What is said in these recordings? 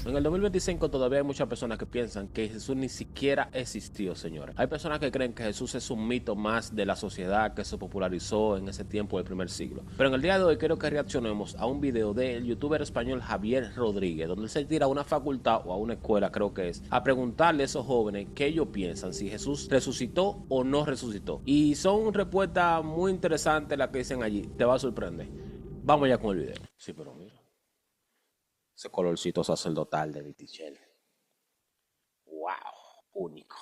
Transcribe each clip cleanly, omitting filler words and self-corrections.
En el 2025 todavía hay muchas personas que piensan que Jesús ni siquiera existió, señores. Hay personas que creen que Jesús es un mito más de la sociedad que se popularizó en ese tiempo del primer siglo. Pero en el día de hoy quiero que reaccionemos a un video del youtuber español Javier Rodríguez, donde se tira a una facultad o a una escuela, creo que es, a preguntarle a esos jóvenes qué ellos piensan, si Jesús resucitó o no resucitó. Y son respuestas muy interesantes las que dicen allí, te va a sorprender. Vamos ya con el video. Sí, pero mira. Ese colorcito sacerdotal de Vitichel. ¡Wow! Único.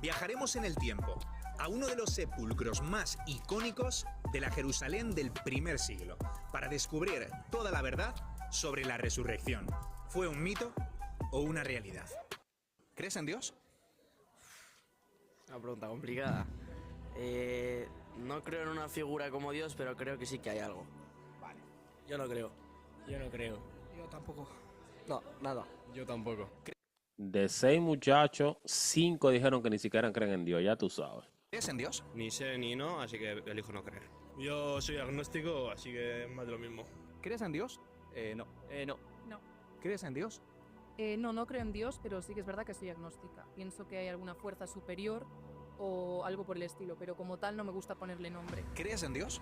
Viajaremos en el tiempo a uno de los sepulcros más icónicos de la Jerusalén del primer siglo para descubrir toda la verdad sobre la resurrección. ¿Fue un mito o una realidad? ¿Crees en Dios? Una pregunta complicada. No creo en una figura como Dios, pero creo que sí que hay algo. Vale. Yo no creo. Yo no creo. Yo tampoco. No, nada. Yo tampoco. De 6 muchachos, 5 dijeron que ni siquiera creen en Dios, ya tú sabes. ¿Crees en Dios? Ni sé ni no, así que elijo no creer. Yo soy agnóstico, así que más de lo mismo. ¿Crees en Dios? No. No. No. ¿Crees en Dios? No creo en Dios, pero sí que es verdad que soy agnóstica. Pienso que hay alguna fuerza superior o algo por el estilo, pero como tal no me gusta ponerle nombre. ¿Crees en Dios?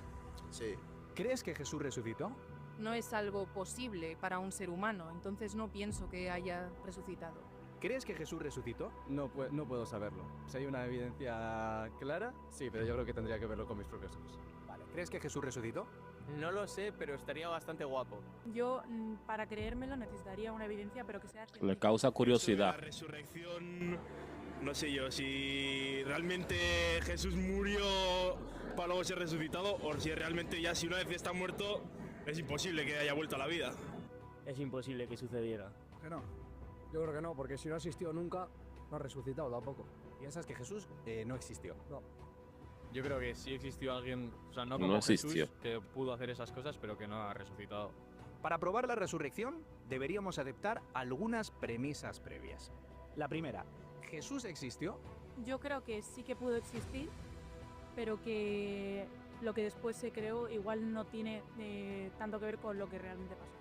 Sí. ¿Crees que Jesús resucitó? No es algo posible para un ser humano, entonces no pienso que haya resucitado. ¿Crees que Jesús resucitó? No puedo saberlo. Si hay una evidencia clara, sí, pero yo creo que tendría que verlo con mis propios ojos. Vale. ¿Crees que Jesús resucitó? No lo sé, pero estaría bastante guapo. Yo, para creérmelo, necesitaría una evidencia, pero que sea Le científica. causa curiosidad. Sobre la resurrección, no sé yo, si realmente Jesús murió para luego ser resucitado o si realmente ya si una vez está muerto es imposible que haya vuelto a la vida. Es imposible que sucediera. Que no. Yo creo que no, porque si no ha existido nunca, no ha resucitado tampoco. ¿Piensas que Jesús no existió? No. Yo creo que sí existió alguien, o sea, no No como existió. Jesús, que pudo hacer esas cosas, pero que no ha resucitado. Para probar la resurrección, deberíamos aceptar algunas premisas previas. La primera, ¿Jesús existió? Yo creo que sí que pudo existir, pero que lo que después se creó igual no tiene tanto que ver con lo que realmente pasó.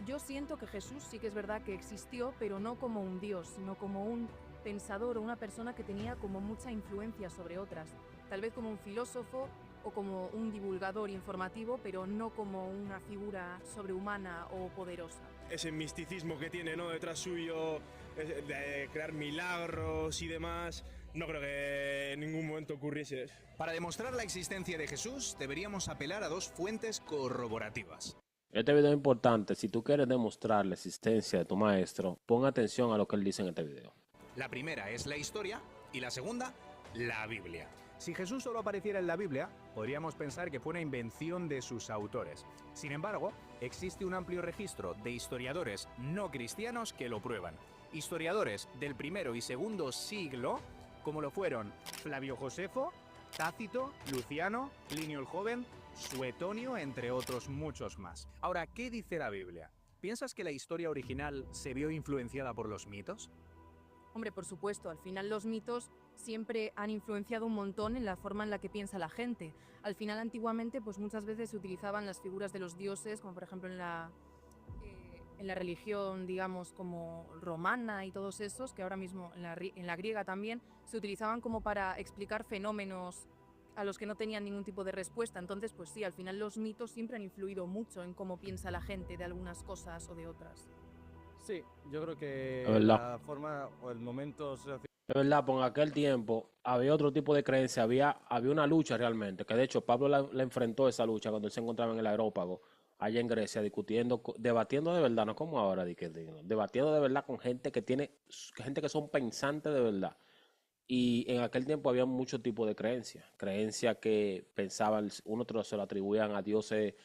Yo siento que Jesús sí que es verdad que existió, pero no como un dios, sino como un pensador o una persona que tenía como mucha influencia sobre otras. Tal vez como un filósofo o como un divulgador informativo, pero no como una figura sobrehumana o poderosa. Ese misticismo que tiene, ¿no?, detrás suyo, de crear milagros y demás, no creo que en ningún momento ocurriese. Para demostrar la existencia de Jesús, deberíamos apelar a dos fuentes corroborativas. Este video es importante. Si tú quieres demostrar la existencia de tu maestro, pon atención a lo que él dice en este video. La primera es la historia y la segunda, la Biblia. Si Jesús solo apareciera en la Biblia, podríamos pensar que fue una invención de sus autores. Sin embargo, existe un amplio registro de historiadores no cristianos que lo prueban. Historiadores del primero y segundo siglo, como lo fueron Flavio Josefo, Tácito, Luciano, Plinio el Joven, Suetonio, entre otros muchos más. Ahora, ¿qué dice la Biblia? ¿Piensas que la historia original se vio influenciada por los mitos? Hombre, por supuesto, al final los mitos siempre han influenciado un montón en la forma en la que piensa la gente. Al final, antiguamente, pues muchas veces se utilizaban las figuras de los dioses, como por ejemplo en la religión, digamos, como romana y todos esos, que ahora mismo en la griega también, se utilizaban como para explicar fenómenos a los que no tenían ningún tipo de respuesta. Entonces, pues sí, al final los mitos siempre han influido mucho en cómo piensa la gente de algunas cosas o de otras. Sí, yo creo que Es verdad. la forma o el momento Es verdad, pues en aquel tiempo había otro tipo de creencia, había una lucha realmente, que de hecho Pablo la enfrentó esa lucha cuando él se encontraba en el Areópago, allá en Grecia, discutiendo, debatiendo de verdad, no como ahora, debatiendo de verdad con gente gente que son pensantes de verdad. Y en aquel tiempo había muchos tipos de creencias que pensaban, unos se lo atribuían a dioses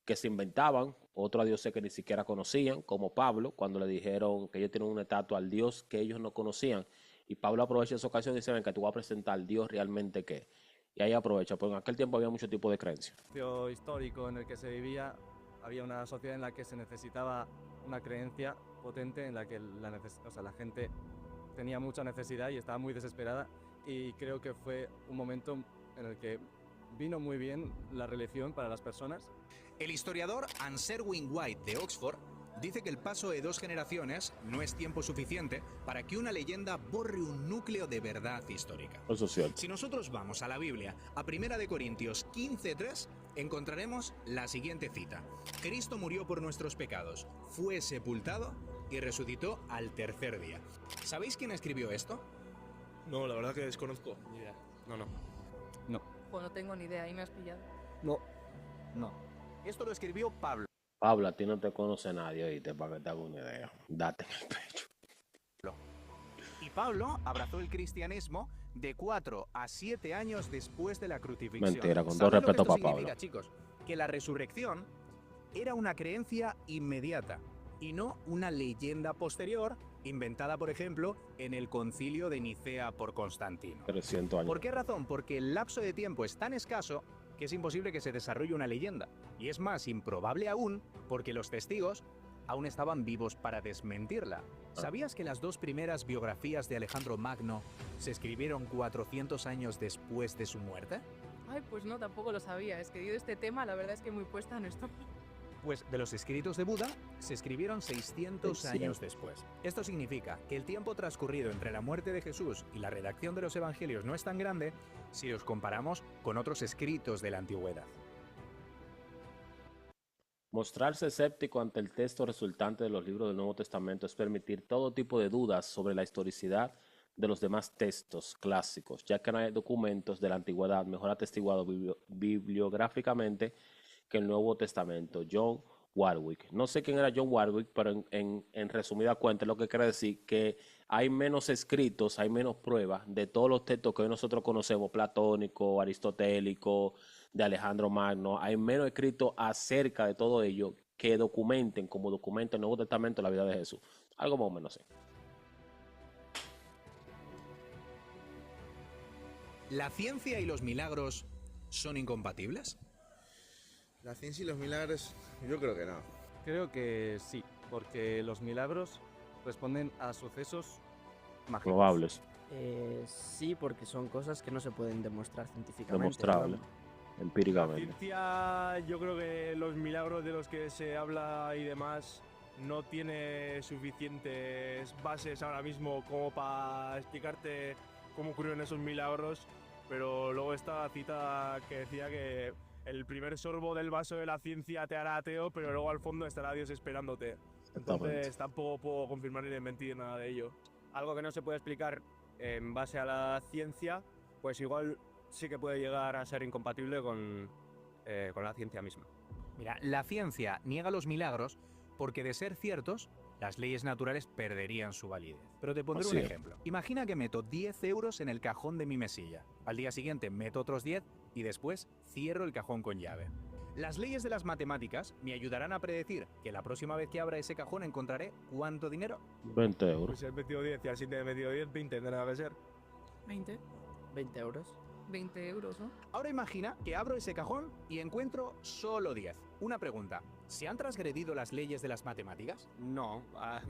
que se inventaban, otros a dioses que ni siquiera conocían, como Pablo, cuando le dijeron que ellos tienen una estatua al Dios que ellos no conocían. Y Pablo aprovecha esa ocasión y dice, ven, que tú vas a presentar al Dios realmente que. Y ahí aprovecha, porque en aquel tiempo había muchos tipos de creencias. histórico en el que se vivía, había una sociedad en la que se necesitaba una creencia potente, en la que la gente tenía mucha necesidad y estaba muy desesperada, y creo que fue un momento en el que vino muy bien la religión para las personas. El historiador Anne Sherwin White de Oxford dice que el paso de 2 generaciones no es tiempo suficiente para que una leyenda borre un núcleo de verdad histórica. Eso es cierto. Si nosotros vamos a la Biblia, a 1 de Corintios 15:3, encontraremos la siguiente cita. Cristo murió por nuestros pecados, fue sepultado y resucitó al tercer día. ¿Sabéis quién escribió esto? No, la verdad que desconozco. Ni idea. No. Pues no tengo ni idea, ahí me has pillado. No. No. Esto lo escribió Pablo. Pablo, a ti no te conoce nadie, oíste, para que te haga una idea. Date en el pecho. Y Pablo abrazó el cristianismo de 4 a 7 años después de la crucifixión. Mentira, con todo ¿Sabéis lo que respeto esto para Pablo. significa, chicos? Que la resurrección era una creencia inmediata y no una leyenda posterior inventada, por ejemplo, en el concilio de Nicea por Constantino. 300 años. ¿Por qué razón? Porque el lapso de tiempo es tan escaso que es imposible que se desarrolle una leyenda. Y es más improbable aún porque los testigos aún estaban vivos para desmentirla. ¿Sabías que las 2 primeras biografías de Alejandro Magno se escribieron 400 años después de su muerte? Ay, pues no, tampoco lo sabía. Es que yo de este tema, la verdad es que muy puesta no estoy. Pues de los escritos de Buda se escribieron 600 Sí. años después. Esto significa que el tiempo transcurrido entre la muerte de Jesús y la redacción de los evangelios no es tan grande si los comparamos con otros escritos de la antigüedad. Mostrarse escéptico ante el texto resultante de los libros del Nuevo Testamento es permitir todo tipo de dudas sobre la historicidad de los demás textos clásicos, ya que no hay documentos de la antigüedad mejor atestiguados bibliográficamente que el Nuevo Testamento. John Warwick. No sé quién era John Warwick, pero en resumida cuenta lo que quiere decir que hay menos escritos, hay menos pruebas de todos los textos que hoy nosotros conocemos, platónico, aristotélico, de Alejandro Magno. Hay menos escritos acerca de todo ello que documenten, como documenta el Nuevo Testamento, la vida de Jesús. Algo más o menos así. ¿La ciencia y los milagros son incompatibles? La ciencia y los milagros, yo creo que no. Creo que sí, porque los milagros responden a sucesos mágicos. Probables, Sí, porque son cosas que no se pueden demostrar científicamente. demostrables, La empíricamente. ciencia, yo creo que los milagros de los que se habla y demás no tiene suficientes bases ahora mismo como para explicarte cómo ocurrieron esos milagros, pero luego está la cita que decía que el primer sorbo del vaso de la ciencia te hará ateo, pero luego al fondo estará Dios esperándote. Entonces tampoco puedo confirmar ni desmentir nada de ello. Algo que no se puede explicar en base a la ciencia, pues igual sí que puede llegar a ser incompatible con la ciencia misma. Mira, la ciencia niega los milagros porque de ser ciertos, las leyes naturales perderían su validez. Pero te pondré un Así es. ejemplo. Imagina que meto 10 euros en el cajón de mi mesilla. Al día siguiente meto otros 10 y después cierro el cajón con llave. Las leyes de las matemáticas me ayudarán a predecir que la próxima vez que abra ese cajón encontraré cuánto dinero. 20 euros. Pues si he metido 10 y al siguiente he metido 10, 20 tendrá que ser. 20, 20 euros. 20 euros, ¿no? Ahora imagina que abro ese cajón y encuentro solo 10. Una pregunta. ¿Se han transgredido las leyes de las matemáticas? No,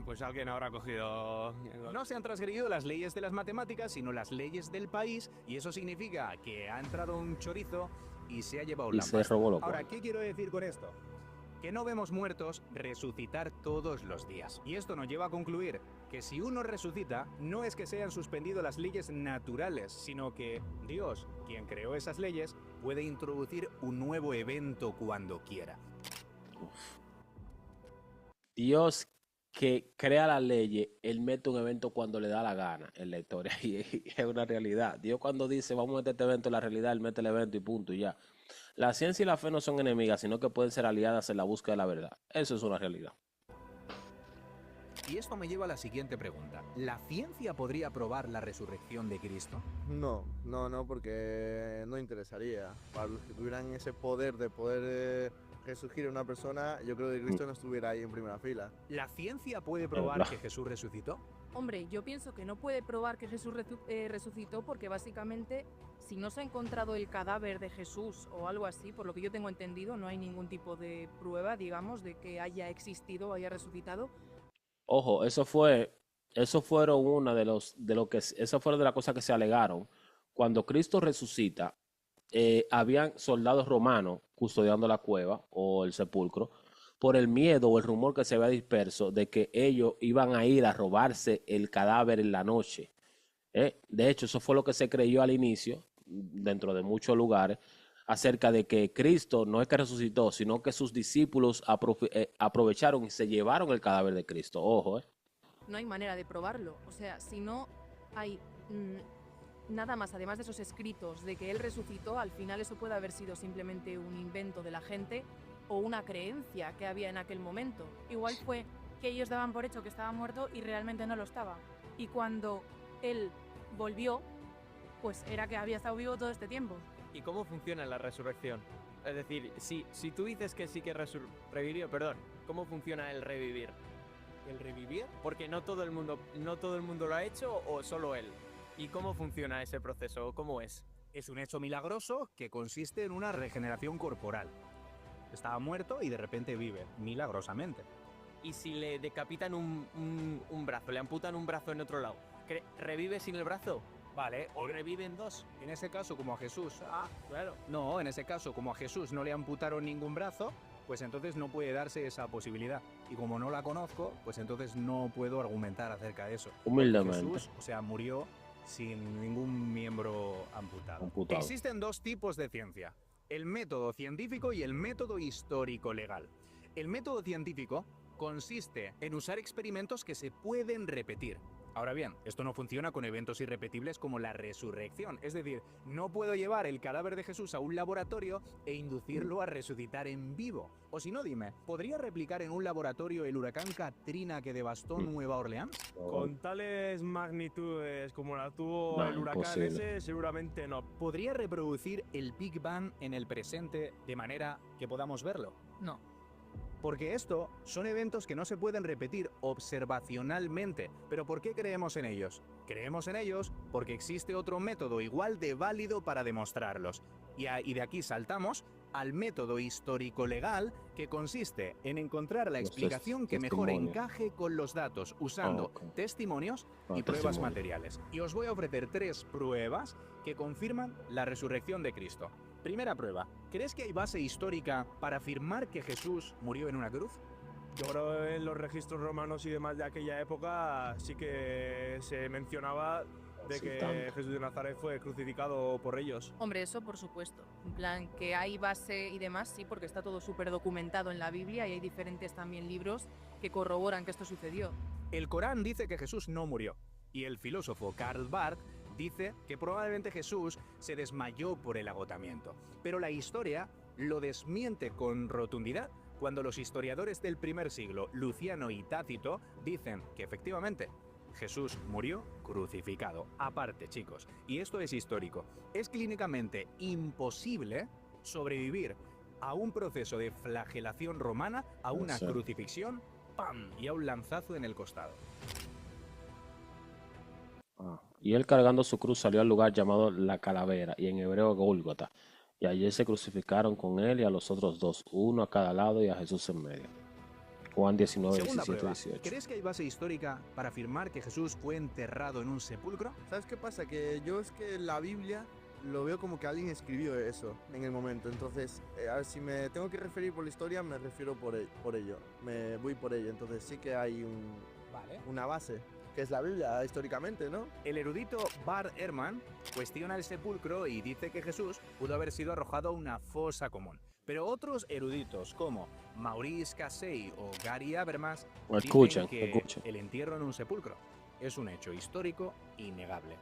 pues alguien habrá cogido... No se han transgredido las leyes de las matemáticas, sino las leyes del país, y eso significa que ha entrado un chorizo y se ha llevado Y la se pasta. robó lo Ahora, cual. ¿qué quiero decir con esto? Que no vemos muertos resucitar todos los días. Y esto nos lleva a concluir que si uno resucita, no es que se hayan suspendido las leyes naturales, sino que Dios, quien creó esas leyes, puede introducir un nuevo evento cuando quiera. Dios que crea la ley, Él mete un evento cuando le da la gana en la historia. Y es una realidad. Dios cuando dice, vamos a meter este evento en la realidad, Él mete el evento y punto, y ya. La ciencia y la fe no son enemigas, sino que pueden ser aliadas en la búsqueda de la verdad. Eso es una realidad. Y esto me lleva a la siguiente pregunta. ¿La ciencia podría probar la resurrección de Cristo? No, porque no interesaría. Para los que tuvieran ese poder de poder resurgir a una persona, yo creo que Cristo no estuviera ahí en primera fila. ¿La ciencia puede probar verdad. que Jesús resucitó? Hombre, yo pienso que no puede probar que Jesús resucitó porque básicamente si no se ha encontrado el cadáver de Jesús o algo así, por lo que yo tengo entendido, no hay ningún tipo de prueba, digamos, de que haya existido o haya resucitado. Ojo, eso fueron una de eso fueron de las cosas que se alegaron. Cuando Cristo resucita, habían soldados romanos custodiando la cueva o el sepulcro, por el miedo o el rumor que se había disperso de que ellos iban a ir a robarse el cadáver en la noche. De hecho, eso fue lo que se creyó al inicio, dentro de muchos lugares, acerca de que Cristo no es que resucitó, sino que sus discípulos aprovecharon y se llevaron el cadáver de Cristo. Ojo, No hay manera de probarlo. O sea, si no hay nada más, además de esos escritos de que él resucitó, al final eso puede haber sido simplemente un invento de la gente o una creencia que había en aquel momento. Igual fue que ellos daban por hecho que estaba muerto y realmente no lo estaba. Y cuando él volvió, pues era que había estado vivo todo este tiempo. ¿Y cómo funciona la resurrección? Es decir, si tú dices que sí que revivió, perdón, ¿cómo funciona el revivir? ¿El revivir? Porque no todo el mundo lo ha hecho o solo él. ¿Y cómo funciona ese proceso? ¿Cómo es? Es un hecho milagroso que consiste en una regeneración corporal. Estaba muerto y de repente vive, milagrosamente. ¿Y si le decapitan un brazo, le amputan un brazo en otro lado? ¿Revive sin el brazo? Vale, ¿O reviven dos? En ese caso, como a Jesús. Claro. No, en ese caso, como a Jesús no le amputaron ningún brazo, pues entonces no puede darse esa posibilidad. Y como no la conozco, pues entonces no puedo argumentar acerca de eso. humildemente. Jesús, o sea, murió sin ningún miembro amputado. Existen dos tipos de ciencia: el método científico y el método histórico-legal. El método científico consiste en usar experimentos que se pueden repetir. Ahora bien, esto no funciona con eventos irrepetibles como la resurrección. Es decir, no puedo llevar el cadáver de Jesús a un laboratorio e inducirlo a resucitar en vivo. O si no, dime, ¿podría replicar en un laboratorio el huracán Katrina que devastó Nueva Orleans? Con tales magnitudes como la tuvo No, el huracán imposible. ese, seguramente no. ¿Podría reproducir el Big Bang en el presente de manera que podamos verlo? No. Porque esto son eventos que no se pueden repetir observacionalmente. ¿Pero por qué creemos en ellos? Creemos en ellos porque existe otro método igual de válido para demostrarlos. Y de aquí saltamos al método histórico-legal, que consiste en encontrar la Los explicación que mejor testimonios. encaje con los datos, usando testimonios y pruebas testimonios. materiales. Y os voy a ofrecer 3 pruebas que confirman la resurrección de Cristo. Primera prueba: ¿crees que hay base histórica para afirmar que Jesús murió en una cruz? Yo creo que en los registros romanos y demás de aquella época sí que se mencionaba de Sí, que tanto. Jesús de Nazaret fue crucificado por ellos. Hombre, eso por supuesto. En plan, que hay base y demás, sí, porque está todo súper documentado en la Biblia y hay diferentes también libros que corroboran que esto sucedió. El Corán dice que Jesús no murió. Y el filósofo Karl Barth dice que probablemente Jesús se desmayó por el agotamiento. Pero la historia lo desmiente con rotundidad cuando los historiadores del primer siglo, Luciano y Tácito, dicen que efectivamente Jesús murió crucificado. Aparte, chicos, y esto es histórico, es clínicamente imposible sobrevivir a un proceso de flagelación romana, a una Sí. crucifixión, ¡pam!, y a un lanzazo en el costado. Y él cargando su cruz salió al lugar llamado La Calavera, y en hebreo Gólgota. Y allí se crucificaron con él y a los otros dos, uno a cada lado y a Jesús en medio. Juan 19, Segunda 17, prueba. 18. ¿Crees que hay base histórica para afirmar que Jesús fue enterrado en un sepulcro? ¿Sabes qué pasa? Que yo es que la Biblia lo veo como que alguien escribió eso en el momento. Entonces, a ver, si me tengo que referir por la historia, me refiero por ello. Me voy por ello. Entonces sí que hay una base, que es la Biblia históricamente, ¿no? El erudito Bar Ehrman cuestiona el sepulcro y dice que Jesús pudo haber sido arrojado a una fosa común. Pero otros eruditos como Maurice Cassey o Gary Habermas Escuchen, dicen que escuchen. el entierro en un sepulcro es un hecho histórico innegable.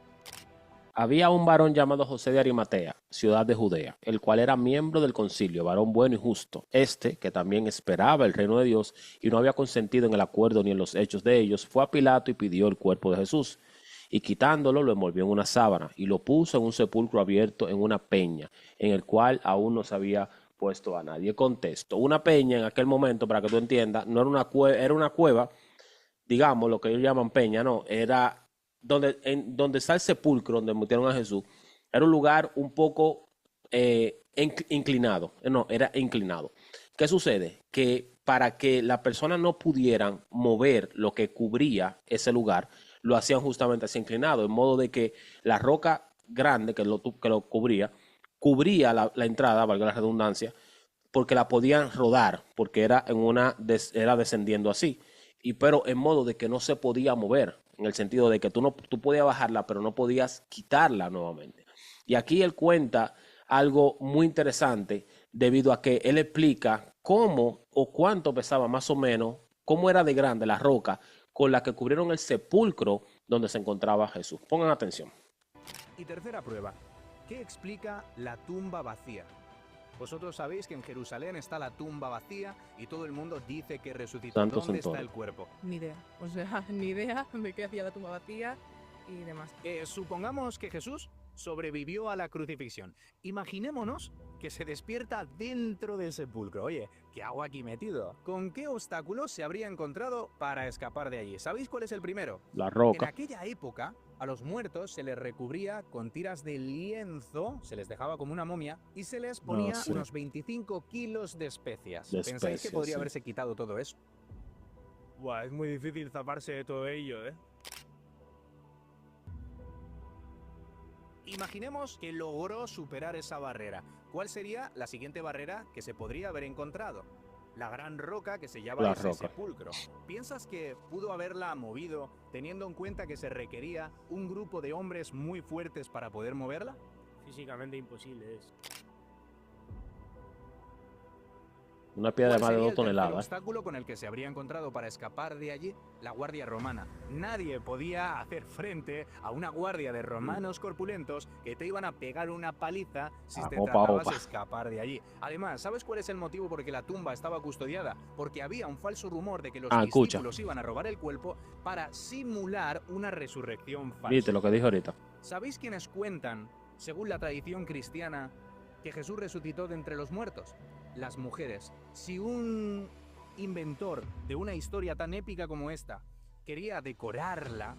Había un varón llamado José de Arimatea, ciudad de Judea, el cual era miembro del concilio, varón bueno y justo. Este, que también esperaba el reino de Dios y no había consentido en el acuerdo ni en los hechos de ellos, fue a Pilato y pidió el cuerpo de Jesús. Y quitándolo, lo envolvió en una sábana y lo puso en un sepulcro abierto en una peña, en el cual aún no se había puesto a nadie. Contexto: una peña en aquel momento, para que tú entiendas, no era una cueva, era una cueva, digamos, lo que ellos llaman peña, no, era donde está el sepulcro, donde metieron a Jesús, era un lugar un poco inclinado, no, era inclinado. ¿Qué sucede? Que para que las personas no pudieran mover lo que cubría ese lugar, lo hacían justamente así inclinado, en modo de que la roca grande que lo cubría la entrada, valga la redundancia, porque la podían rodar, porque era era descendiendo así, pero en modo de que no se podía mover, en el sentido de que tú podías bajarla, pero no podías quitarla nuevamente. Y aquí él cuenta algo muy interesante, debido a que él explica cómo o cuánto pesaba más o menos, cómo era de grande la roca con la que cubrieron el sepulcro donde se encontraba Jesús. Pongan atención. Y tercera prueba, ¿qué explica la tumba vacía? Vosotros sabéis que en Jerusalén está la tumba vacía y todo el mundo dice que resucitó. Santos ¿Dónde en todo. está el cuerpo? Ni idea. O sea, ni idea de qué hacía la tumba vacía y demás. Supongamos que Jesús sobrevivió a la crucifixión. Imaginémonos que se despierta dentro del sepulcro. Oye, ¿qué hago aquí metido? ¿Con qué obstáculos se habría encontrado para escapar de allí? ¿Sabéis cuál es el primero? La En roca. aquella época, a los muertos se les recubría con tiras de lienzo, se les dejaba como una momia, y se les ponía sí. unos 25 kilos de especias. De ¿Pensáis especias, que podría sí. haberse quitado todo eso? Buah, es muy difícil zafarse de todo ello, ¿eh? Imaginemos que logró superar esa barrera. ¿Cuál sería la siguiente barrera que se podría haber encontrado? La gran roca que se llama La ese roca. sepulcro. ¿Piensas que pudo haberla movido teniendo en cuenta que se requería un grupo de hombres muy fuertes para poder moverla? Físicamente imposible es. Una piedra de ¿Cuál más de sería 2 el tercer toneladas. obstáculo con el que se habría encontrado para escapar de allí? La guardia romana. Nadie podía hacer frente a una guardia de romanos corpulentos que te iban a pegar una paliza si te Opa, tratabas opa. de escapar de allí. Además, ¿sabes cuál es el motivo por el que la tumba estaba custodiada? Porque había un falso rumor de que los Escucha. discípulos iban a robar el cuerpo para simular una resurrección falsa. Viste lo que dije ahorita. ¿Sabéis quiénes cuentan, según la tradición cristiana, que Jesús resucitó de entre los muertos? Las mujeres. Si un inventor de una historia tan épica como esta quería decorarla,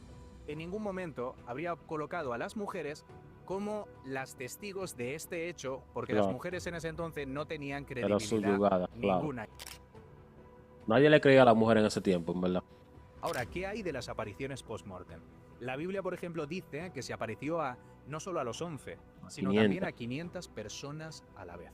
en ningún momento habría colocado a las mujeres como las testigos de este hecho, porque Claro. las mujeres en ese entonces no tenían Era credibilidad subyugada, claro. ninguna. Nadie le creía a la mujer en ese tiempo, en verdad. Ahora, ¿qué hay de las apariciones post-mortem? La Biblia, por ejemplo, dice que se apareció no solo a los 11, sino 500. también a 500 personas a la vez.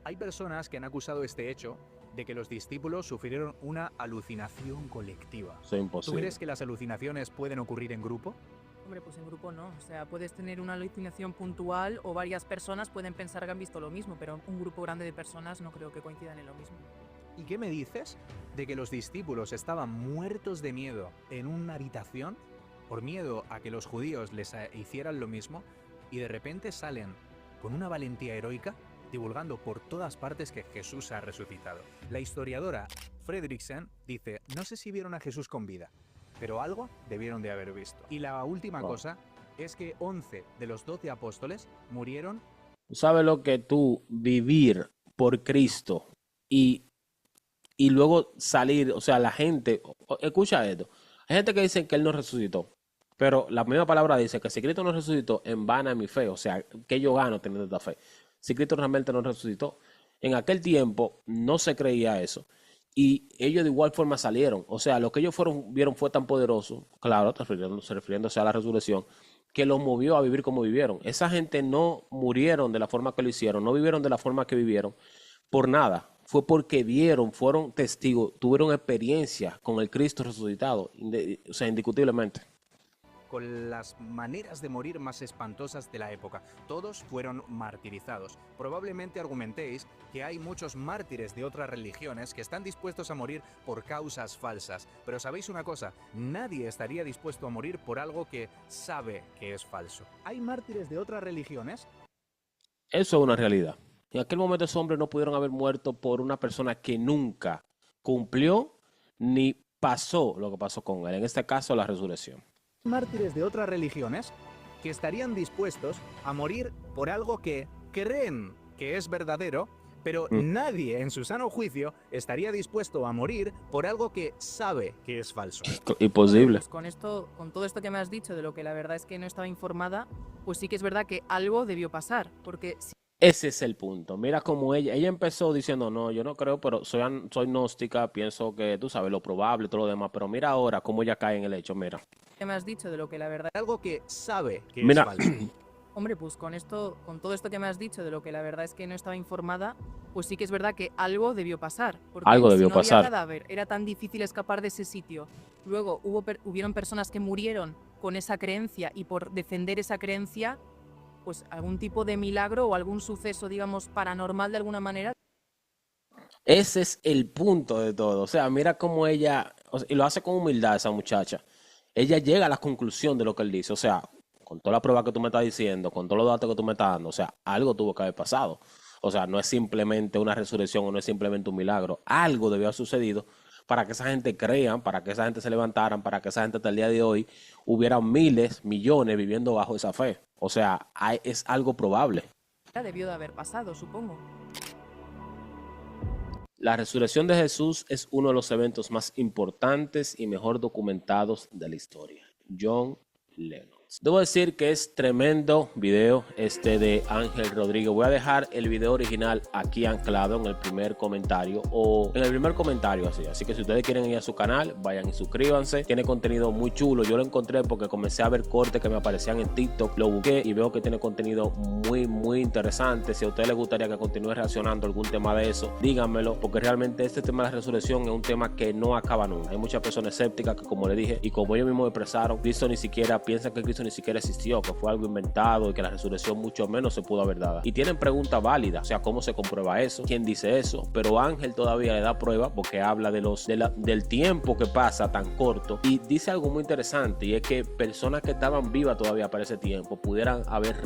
Hay personas que han acusado este hecho de que los discípulos sufrieron una alucinación colectiva. Eso es ¿Tú imposible. crees que las alucinaciones pueden ocurrir en grupo? Hombre, pues en grupo no. O sea, puedes tener una alucinación puntual o varias personas pueden pensar que han visto lo mismo, pero un grupo grande de personas no creo que coincidan en lo mismo. ¿Y qué me dices de que los discípulos estaban muertos de miedo en una habitación por miedo a que los judíos les hicieran lo mismo y de repente salen con una valentía heroica divulgando por todas partes que Jesús ha resucitado? La historiadora Fredriksen dice, no sé si vieron a Jesús con vida, pero algo debieron de haber visto. Y la última Wow. cosa es que 11 de los 12 apóstoles murieron. ¿Tú sabes lo que tú vivir por Cristo y luego salir? O sea, la gente, escucha esto, hay gente que dice que Él no resucitó, pero la misma palabra dice que si Cristo no resucitó, en vana es mi fe, o sea, que yo gano teniendo esta fe. Si Cristo realmente no resucitó, en aquel tiempo no se creía eso. Y ellos de igual forma salieron. O sea, lo que ellos vieron fue tan poderoso, claro, refiriéndose a la resurrección, que los movió a vivir como vivieron. Esa gente no murieron de la forma que lo hicieron, no vivieron de la forma que vivieron por nada. Fue porque vieron, fueron testigos, tuvieron experiencia con el Cristo resucitado, o sea, indiscutiblemente. Con las maneras de morir más espantosas de la época. Todos fueron martirizados. Probablemente argumentéis que hay muchos mártires de otras religiones que están dispuestos a morir por causas falsas. Pero ¿sabéis una cosa? Nadie estaría dispuesto a morir por algo que sabe que es falso. ¿Hay mártires de otras religiones? Eso es una realidad. En aquel momento esos hombres no pudieron haber muerto por una persona que nunca cumplió ni pasó lo que pasó con él. En este caso, la resurrección. Mártires de otras religiones que estarían dispuestos a morir por algo que creen que es verdadero, pero nadie en su sano juicio estaría dispuesto a morir por algo que sabe que es falso. Imposible. Pues con todo esto que me has dicho de lo que la verdad es que no estaba informada, pues sí que es verdad que algo debió pasar, porque si Ese es el punto. Mira cómo ella empezó diciendo, no, yo no creo, pero soy gnóstica, pienso que tú sabes lo probable, todo lo demás, pero mira ahora cómo ella cae en el hecho, mira. me has dicho de lo que la verdad, Algo que sabe que Mira. es falso. hombre, pues con todo esto que me has dicho de lo que la verdad es que no estaba informada, pues sí que es verdad que algo debió pasar. Porque Algo debió si no pasar. había cadáver, era tan difícil escapar de ese sitio. Luego hubieron personas que murieron con esa creencia y por defender esa creencia, pues algún tipo de milagro o algún suceso, digamos, paranormal de alguna manera. Ese es el punto de todo. O sea, mira cómo ella, y lo hace con humildad esa muchacha. Ella llega a la conclusión de lo que él dice. O sea, con toda la prueba que tú me estás diciendo, con todos los datos que tú me estás dando, o sea, algo tuvo que haber pasado. O sea, no es simplemente una resurrección o no es simplemente un milagro. Algo debió haber sucedido para que esa gente crean, para que esa gente se levantaran, para que esa gente hasta el día de hoy hubieran miles, millones viviendo bajo esa fe. O sea, es algo probable. Debió de haber pasado, supongo. La resurrección de Jesús es uno de los eventos más importantes y mejor documentados de la historia. John Lennon. Debo decir que es tremendo video de Ángel Rodríguez. Voy a dejar el video original aquí anclado en el primer comentario así que si ustedes quieren ir a su canal, vayan y suscríbanse. Tiene contenido muy chulo. Yo lo encontré porque comencé a ver cortes que me aparecían en TikTok, lo busqué y veo que tiene contenido muy interesante. Si a ustedes les gustaría que continúe reaccionando a algún tema de eso, díganmelo, porque realmente este tema de la resurrección es un tema que no acaba nunca. Hay muchas personas escépticas que, como les dije y como ellos mismos expresaron, Cristo ni siquiera piensan que Cristo ni siquiera existió, que fue algo inventado y que la resurrección mucho menos se pudo haber dado. Y tienen preguntas válidas, o sea, ¿cómo se comprueba eso? ¿Quién dice eso? Pero Ángel todavía le da prueba porque habla del tiempo que pasa tan corto y dice algo muy interesante, y es que personas que estaban vivas todavía para ese tiempo pudieran haber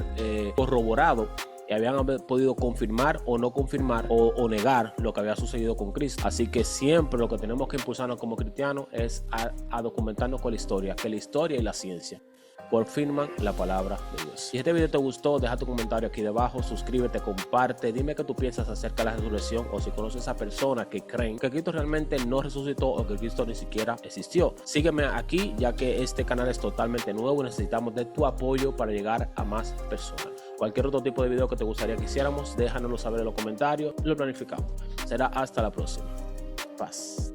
corroborado y habían podido confirmar o no confirmar o negar lo que había sucedido con Cristo. Así que siempre lo que tenemos que impulsarnos como cristianos es a documentarnos con la historia, que la historia y la ciencia confirman la palabra de Dios. Si este video te gustó, deja tu comentario aquí debajo, suscríbete, comparte, dime qué tú piensas acerca de la resurrección, o si conoces a personas que creen que Cristo realmente no resucitó o que Cristo ni siquiera existió. Sígueme aquí, ya que este canal es totalmente nuevo y necesitamos de tu apoyo para llegar a más personas. Cualquier otro tipo de video que te gustaría que hiciéramos, déjanoslo saber en los comentarios, lo planificamos. Será hasta la próxima. Paz.